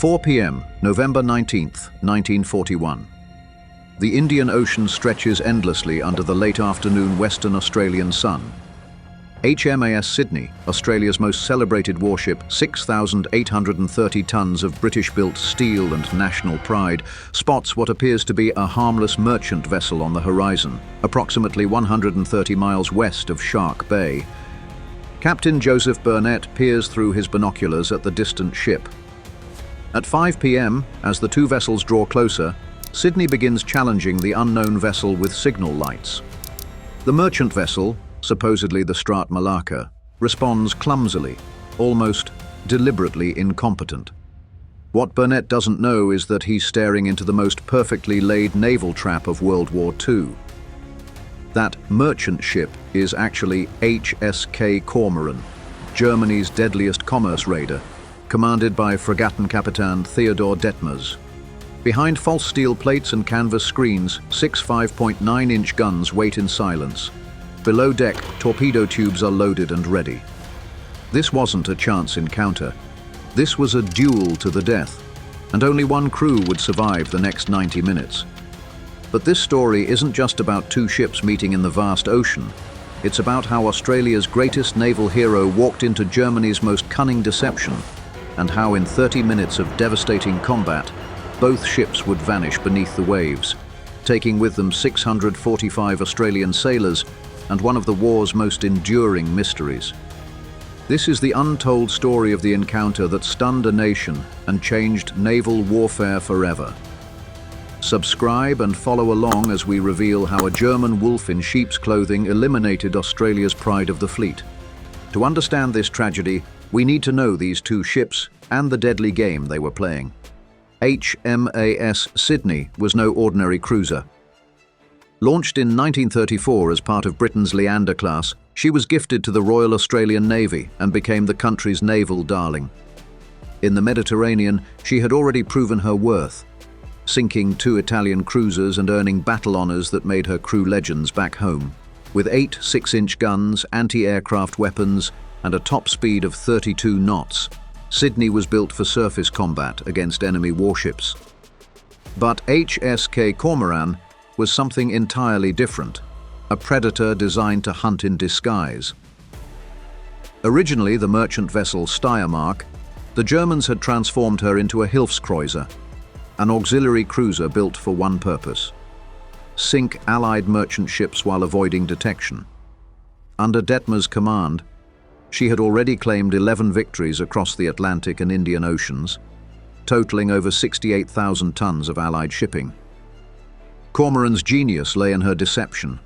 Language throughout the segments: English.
4 p.m., November 19th, 1941. The Indian Ocean stretches endlessly under the late afternoon Western Australian sun. HMAS Sydney, Australia's most celebrated warship, 6,830 tons of British-built steel and national pride, spots what appears to be a harmless merchant vessel on the horizon, approximately 130 miles west of Shark Bay. Captain Joseph Burnett peers through his binoculars at the distant ship. At 5 p.m., as the two vessels draw closer, Sydney begins challenging the unknown vessel with signal lights. The merchant vessel, supposedly the Strat Malacca, responds clumsily, almost deliberately incompetent. What Burnett doesn't know is that he's staring into the most perfectly laid naval trap of World War II. That merchant ship is actually HSK Kormoran, Germany's deadliest commerce raider, commanded by Fregattenkapitan Theodor Detmers. Behind false steel plates and canvas screens, 6 5.9-inch guns wait in silence. Below deck, torpedo tubes are loaded and ready. This wasn't a chance encounter. This was a duel to the death, and only one crew would survive the next 90 minutes. But this story isn't just about two ships meeting in the vast ocean. It's about how Australia's greatest naval hero walked into Germany's most cunning deception, and how in 30 minutes of devastating combat, both ships would vanish beneath the waves, taking with them 645 Australian sailors and one of the war's most enduring mysteries. This is the untold story of the encounter that stunned a nation and changed naval warfare forever. Subscribe and follow along as we reveal how a German wolf in sheep's clothing eliminated Australia's pride of the fleet. To understand this tragedy, we need to know these two ships and the deadly game they were playing. HMAS Sydney was no ordinary cruiser. Launched in 1934 as part of Britain's Leander class, she was gifted to the Royal Australian Navy and became the country's naval darling. In the Mediterranean, she had already proven her worth, sinking 2 Italian cruisers and earning battle honours that made her crew legends back home. With 8 6-inch guns, anti-aircraft weapons, and a top speed of 32 knots, Sydney was built for surface combat against enemy warships. But HSK Kormoran was something entirely different, a predator designed to hunt in disguise. Originally the merchant vessel Steiermark, the Germans had transformed her into a Hilfskreuzer, an auxiliary cruiser built for one purpose: sink Allied merchant ships while avoiding detection. Under Detmer's command, she had already claimed 11 victories across the Atlantic and Indian Oceans, totaling over 68,000 tons of Allied shipping. Kormoran's genius lay in her deception.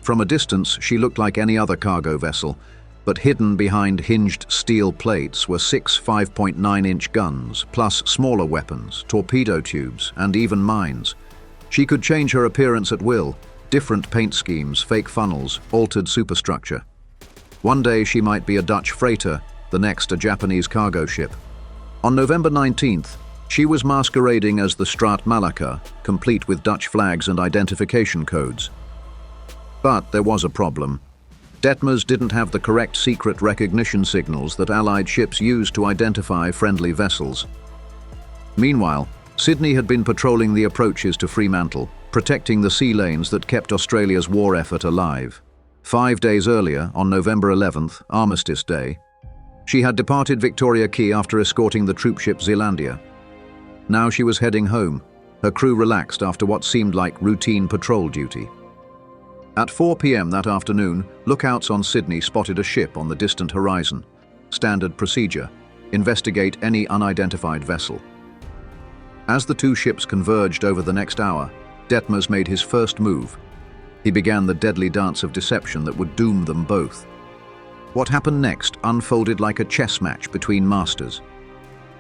From a distance, she looked like any other cargo vessel, but hidden behind hinged steel plates were 6 5.9-inch guns, plus smaller weapons, torpedo tubes, and even mines. She could change her appearance at will: different paint schemes, fake funnels, altered superstructure. One day she might be a Dutch freighter, the next a Japanese cargo ship. On November 19th, she was masquerading as the Strat Malacca, complete with Dutch flags and identification codes. But there was a problem. Detmers didn't have the correct secret recognition signals that Allied ships used to identify friendly vessels. Meanwhile, Sydney had been patrolling the approaches to Fremantle, protecting the sea lanes that kept Australia's war effort alive. 5 days earlier, on November 11th, Armistice Day, she had departed Victoria Quay after escorting the troopship Zealandia. Now she was heading home, her crew relaxed after what seemed like routine patrol duty. At 4 p.m. that afternoon, lookouts on Sydney spotted a ship on the distant horizon. Standard procedure: investigate any unidentified vessel. As the two ships converged over the next hour, Detmers made his first move. He began the deadly dance of deception that would doom them both. What happened next unfolded like a chess match between masters,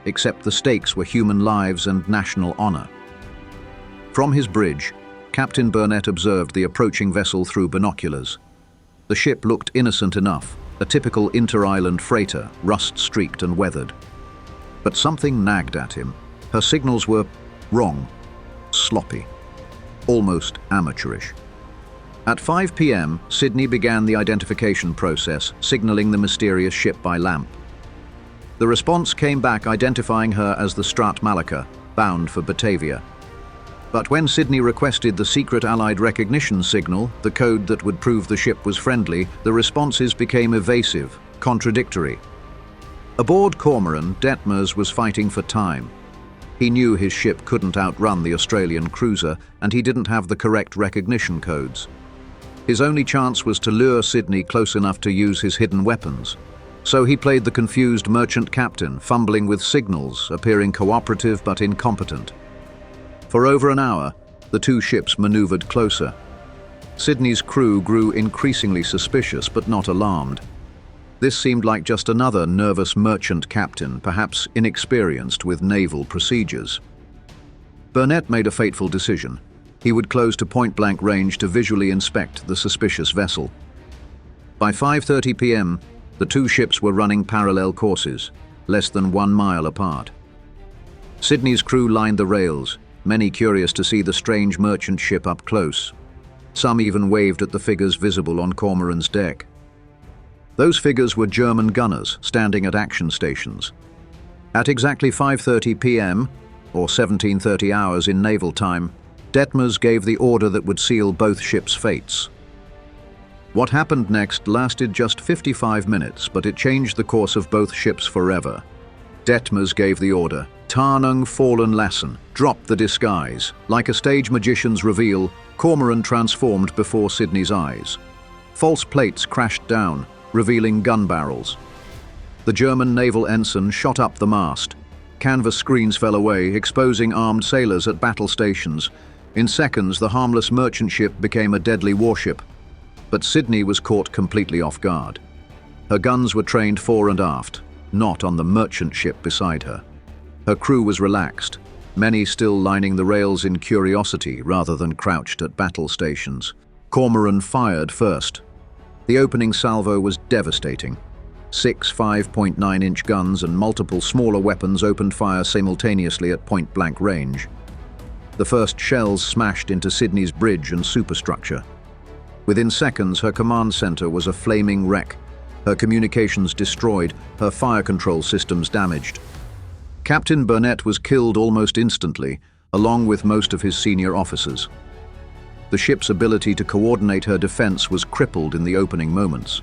except the stakes were human lives and national honor. From his bridge, Captain Burnett observed the approaching vessel through binoculars. The ship looked innocent enough, a typical inter-island freighter, rust-streaked and weathered. But something nagged at him. Her signals were wrong, sloppy, almost amateurish. At 5 p.m., Sydney began the identification process, signaling the mysterious ship by lamp. The response came back identifying her as the Strat Malacca, bound for Batavia. But when Sydney requested the secret Allied recognition signal, the code that would prove the ship was friendly, the responses became evasive, contradictory. Aboard Kormoran, Detmers was fighting for time. He knew his ship couldn't outrun the Australian cruiser, and he didn't have the correct recognition codes. His only chance was to lure Sydney close enough to use his hidden weapons. So he played the confused merchant captain, fumbling with signals, appearing cooperative but incompetent. For over an hour, the two ships maneuvered closer. Sydney's crew grew increasingly suspicious but not alarmed. This seemed like just another nervous merchant captain, perhaps inexperienced with naval procedures. Burnett made a fateful decision. He would close to point-blank range to visually inspect the suspicious vessel. By 5:30 p.m., the two ships were running parallel courses, less than 1 mile apart. Sydney's crew lined the rails, many curious to see the strange merchant ship up close. Some even waved at the figures visible on Kormoran's deck. Those figures were German gunners standing at action stations. At exactly 5:30 p.m., or 17:30 hours in naval time, Detmers gave the order that would seal both ships' fates. What happened next lasted just 55 minutes, but it changed the course of both ships forever. Detmers gave the order, Tarnung fallen lassen, drop the disguise. Like a stage magician's reveal, Kormoran transformed before Sydney's eyes. False plates crashed down, revealing gun barrels. The German naval ensign shot up the mast. Canvas screens fell away, exposing armed sailors at battle stations. In seconds, the harmless merchant ship became a deadly warship. But Sydney was caught completely off guard. Her guns were trained fore and aft, not on the merchant ship beside her. Her crew was relaxed, many still lining the rails in curiosity rather than crouched at battle stations. Kormoran fired first. The opening salvo was devastating. 6 5.9-inch guns and multiple smaller weapons opened fire simultaneously at point-blank range. The first shells smashed into Sydney's bridge and superstructure. Within seconds, her command center was a flaming wreck, her communications destroyed, her fire control systems damaged. Captain Burnett was killed almost instantly, along with most of his senior officers. The ship's ability to coordinate her defense was crippled in the opening moments.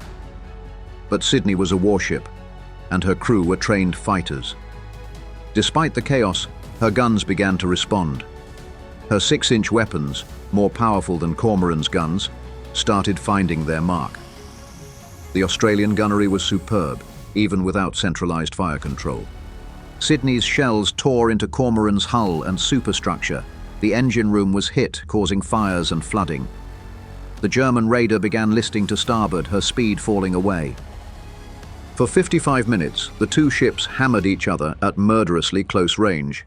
But Sydney was a warship, and her crew were trained fighters. Despite the chaos, her guns began to respond. Her 6-inch weapons, more powerful than Kormoran's guns, started finding their mark. The Australian gunnery was superb, even without centralized fire control. Sydney's shells tore into Kormoran's hull and superstructure. The engine room was hit, causing fires and flooding. The German raider began listing to starboard, her speed falling away. For 55 minutes, the two ships hammered each other at murderously close range.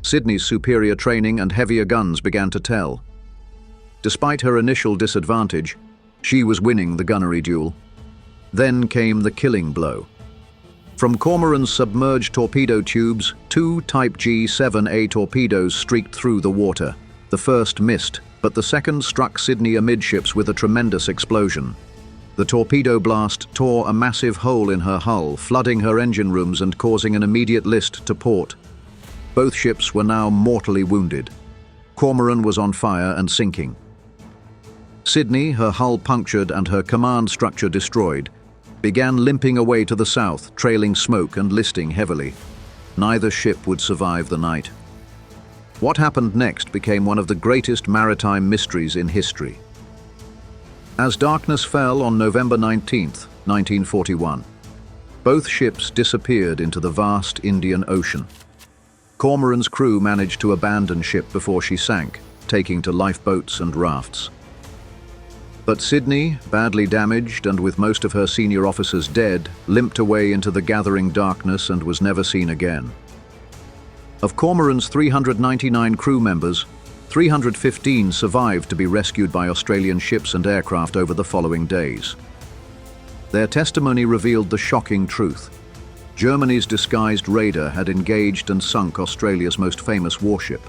Sydney's superior training and heavier guns began to tell. Despite her initial disadvantage, she was winning the gunnery duel. Then came the killing blow. From Kormoran's submerged torpedo tubes, 2 Type G7A torpedoes streaked through the water. The first missed, but the second struck Sydney amidships with a tremendous explosion. The torpedo blast tore a massive hole in her hull, flooding her engine rooms and causing an immediate list to port. Both ships were now mortally wounded. Kormoran was on fire and sinking. Sydney, her hull punctured and her command structure destroyed, began limping away to the south, trailing smoke and listing heavily. Neither ship would survive the night. What happened next became one of the greatest maritime mysteries in history. As darkness fell on November 19, 1941, both ships disappeared into the vast Indian Ocean. Kormoran's crew managed to abandon ship before she sank, taking to lifeboats and rafts. But Sydney, badly damaged and with most of her senior officers dead, limped away into the gathering darkness and was never seen again. Of Kormoran's 399 crew members, 315 survived to be rescued by Australian ships and aircraft over the following days. Their testimony revealed the shocking truth. Germany's disguised raider had engaged and sunk Australia's most famous warship.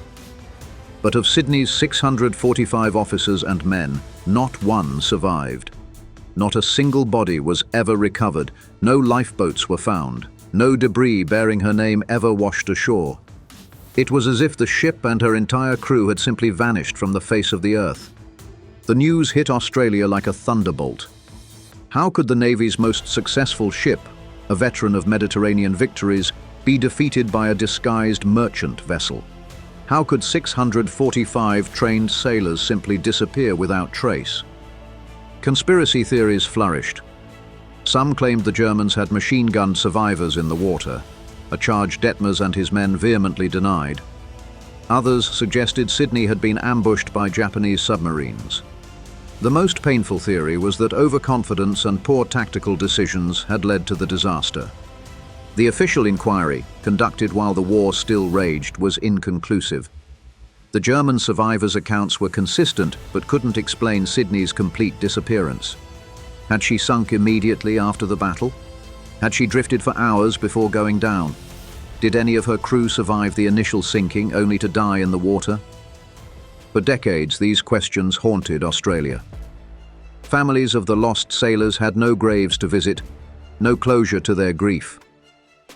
But of Sydney's 645 officers and men, not one survived. Not a single body was ever recovered, no lifeboats were found. No debris bearing her name ever washed ashore. It was as if the ship and her entire crew had simply vanished from the face of the earth. The news hit Australia like a thunderbolt. How could the Navy's most successful ship, a veteran of Mediterranean victories, be defeated by a disguised merchant vessel? How could 645 trained sailors simply disappear without trace? Conspiracy theories flourished. Some claimed the Germans had machine-gunned survivors in the water, a charge Detmers and his men vehemently denied. Others suggested Sydney had been ambushed by Japanese submarines. The most painful theory was that overconfidence and poor tactical decisions had led to the disaster. The official inquiry, conducted while the war still raged, was inconclusive. The German survivors' accounts were consistent but couldn't explain Sydney's complete disappearance. Had she sunk immediately after the battle? Had she drifted for hours before going down? Did any of her crew survive the initial sinking only to die in the water? For decades, these questions haunted Australia. Families of the lost sailors had no graves to visit, no closure to their grief.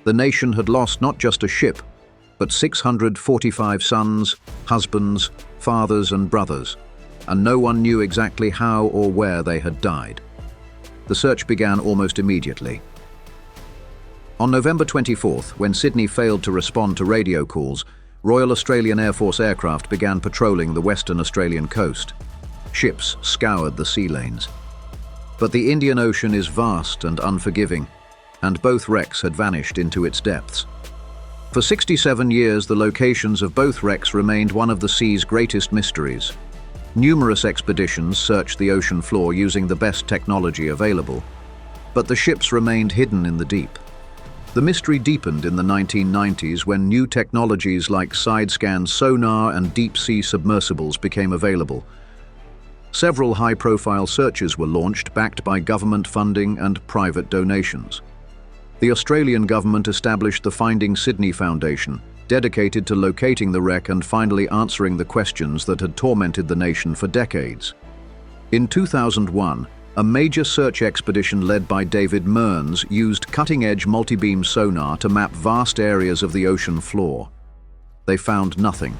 The nation had lost not just a ship, but 645 sons, husbands, fathers and brothers, and no one knew exactly how or where they had died. The search began almost immediately. On November 24th, when Sydney failed to respond to radio calls, Royal Australian Air Force aircraft began patrolling the Western Australian coast. Ships scoured the sea lanes. But the Indian Ocean is vast and unforgiving, and both wrecks had vanished into its depths. For 67 years, the locations of both wrecks remained one of the sea's greatest mysteries. Numerous expeditions searched the ocean floor using the best technology available, but the ships remained hidden in the deep. The mystery deepened in the 1990s when new technologies like side-scan sonar and deep-sea submersibles became available. Several high-profile searches were launched, backed by government funding and private donations. The Australian government established the Finding Sydney Foundation, dedicated to locating the wreck and finally answering the questions that had tormented the nation for decades. In 2001, a major search expedition led by David Mearns used cutting-edge multi-beam sonar to map vast areas of the ocean floor. They found nothing.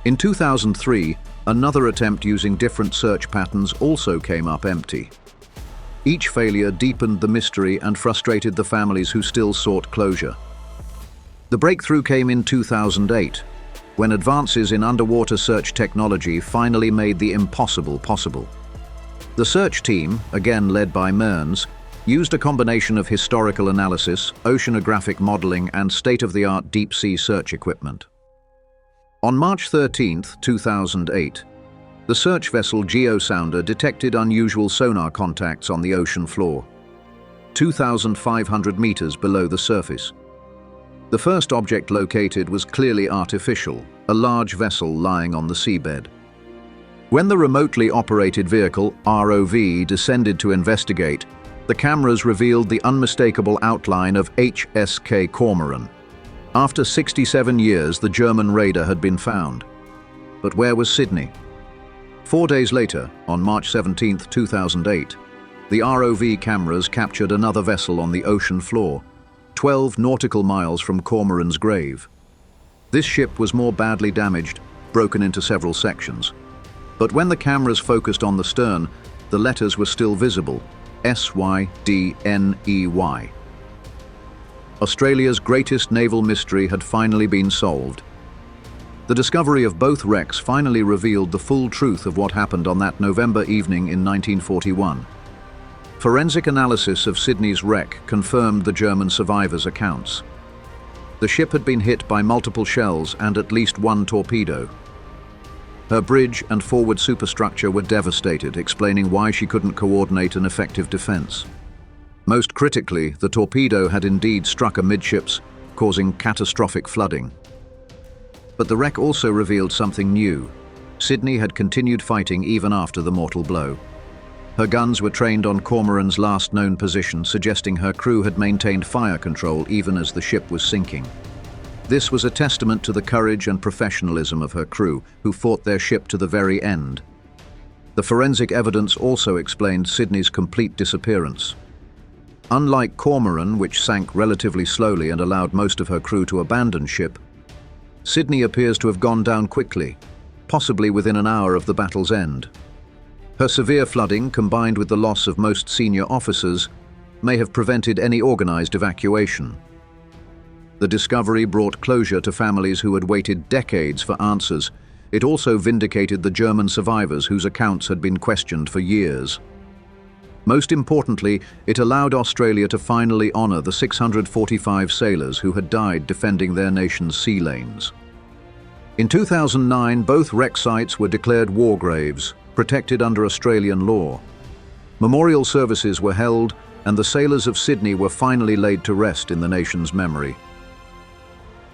In 2003, another attempt using different search patterns also came up empty. Each failure deepened the mystery and frustrated the families who still sought closure. The breakthrough came in 2008, when advances in underwater search technology finally made the impossible possible. The search team, again led by Mearns, used a combination of historical analysis, oceanographic modeling, and state-of-the-art deep-sea search equipment. On March 13, 2008, the search vessel Geosounder detected unusual sonar contacts on the ocean floor, 2,500 meters below the surface. The first object located was clearly artificial, a large vessel lying on the seabed. When the remotely operated vehicle, ROV, descended to investigate, the cameras revealed the unmistakable outline of HSK Kormoran. After 67 years, the German raider had been found. But where was Sydney? 4 days later, on March 17, 2008, the ROV cameras captured another vessel on the ocean floor, 12 nautical miles from Kormoran's grave. This ship was more badly damaged, broken into several sections. But when the cameras focused on the stern, the letters were still visible, SYDNEY. Australia's greatest naval mystery had finally been solved. The discovery of both wrecks finally revealed the full truth of what happened on that November evening in 1941. Forensic analysis of Sydney's wreck confirmed the German survivors' accounts. The ship had been hit by multiple shells and at least one torpedo. Her bridge and forward superstructure were devastated, explaining why she couldn't coordinate an effective defense. Most critically, the torpedo had indeed struck amidships, causing catastrophic flooding. But the wreck also revealed something new. Sydney had continued fighting even after the mortal blow. Her guns were trained on Kormoran's last known position, suggesting her crew had maintained fire control even as the ship was sinking. This was a testament to the courage and professionalism of her crew, who fought their ship to the very end. The forensic evidence also explained Sydney's complete disappearance. Unlike Kormoran, which sank relatively slowly and allowed most of her crew to abandon ship, Sydney appears to have gone down quickly, possibly within an hour of the battle's end. Her severe flooding, combined with the loss of most senior officers, may have prevented any organized evacuation. The discovery brought closure to families who had waited decades for answers. It also vindicated the German survivors whose accounts had been questioned for years. Most importantly, it allowed Australia to finally honor the 645 sailors who had died defending their nation's sea lanes. In 2009, both wreck sites were declared war graves, protected under Australian law. Memorial services were held, and the sailors of Sydney were finally laid to rest in the nation's memory.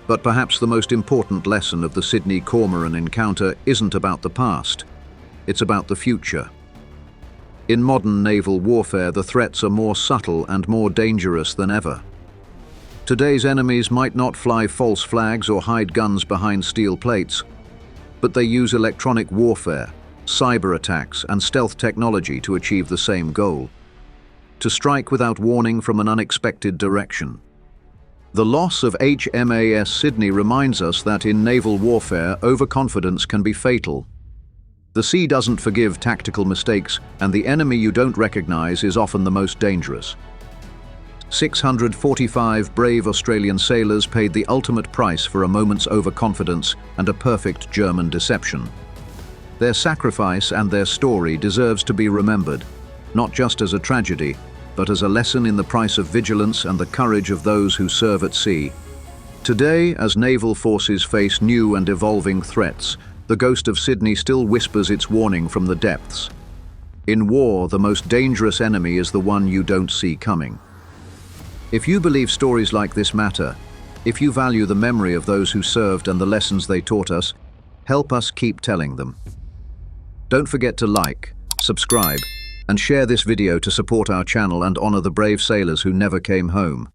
But perhaps the most important lesson of the Sydney Kormoran encounter isn't about the past, it's about the future. In modern naval warfare, the threats are more subtle and more dangerous than ever. Today's enemies might not fly false flags or hide guns behind steel plates, but they use electronic warfare, cyber attacks, and stealth technology to achieve the same goal: to strike without warning from an unexpected direction. The loss of HMAS Sydney reminds us that in naval warfare, overconfidence can be fatal. The sea doesn't forgive tactical mistakes, and the enemy you don't recognize is often the most dangerous. 645 brave Australian sailors paid the ultimate price for a moment's overconfidence and a perfect German deception. Their sacrifice and their story deserves to be remembered, not just as a tragedy, but as a lesson in the price of vigilance and the courage of those who serve at sea. Today, as naval forces face new and evolving threats, the ghost of Sydney still whispers its warning from the depths. In war, the most dangerous enemy is the one you don't see coming. If you believe stories like this matter, if you value the memory of those who served and the lessons they taught us, help us keep telling them. Don't forget to like, subscribe, and share this video to support our channel and honor the brave sailors who never came home.